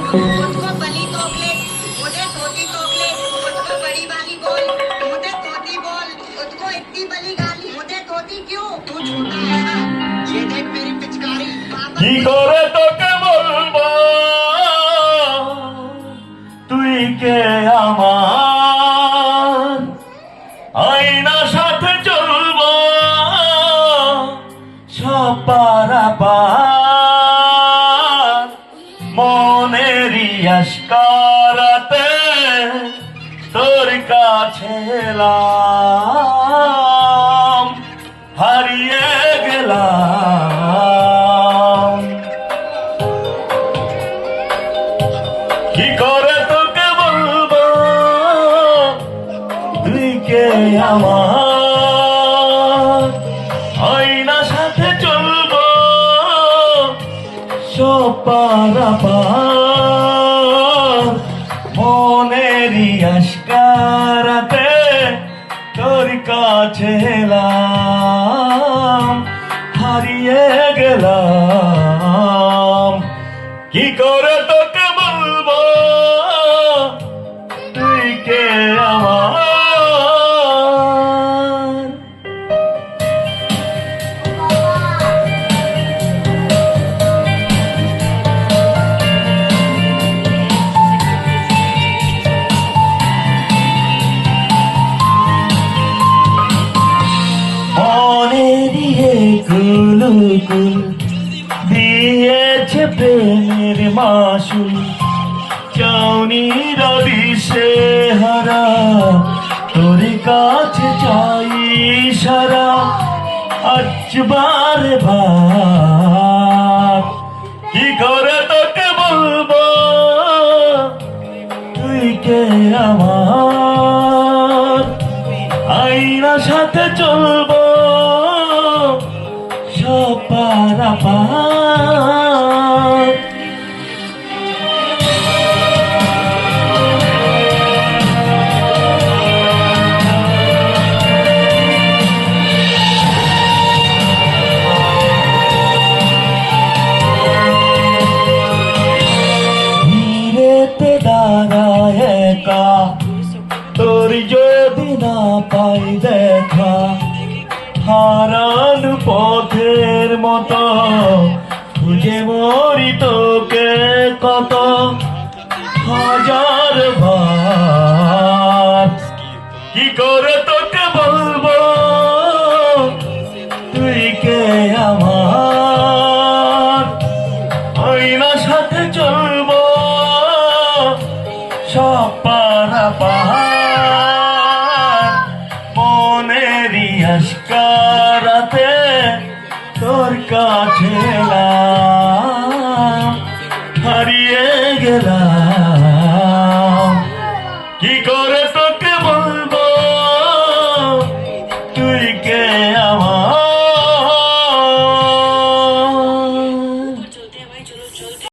मुझको बली तोप ले, मुझे तोती तोप ले, मुझको बड़ी वाली बोल, मुझे तोती बोल, मुझको इतनी बली गाली, मुझे तोती क्यों? तू छोटा है ना, ये देख मेरी पिचकारी। কি করে তোকে বলবো তুই কে আমার আয়না সাথে চলবো সব পারাপার মনেরই আশকারাতে তোর কাছে এলাম হারিয়ে গেলাম কি করে তোকে বলবো তুই কে আমার আয়না সাথে চলবো সব পারাপার মনেরই আশকারাতে তোর কাছে এলাম হারিয়ে গেলাম কি করে তোকে বলবো তুই কে আমার কুলকুল দিয়েছে প্রেমের মাসুল চাউনি রবি সে হারা তোর কাছে চাই সারা আজ বারে ভাত কি করে তোকে বলবো তুই কে আমার আয়না সাথে চলবো পারাপার ধীরেতে দাঁড়ায় একা তোর যদি না পাই দেখা হারান পথের মতো খুঁজে মরি তোকে কত হাজার বার কি করে তোকে বলবো তুই কে আমার আয়না সাথে চলবো সব পারাপার মনেরই আশকারাতে তোর কাছে এলাম হারিয়ে গেলাম কি করে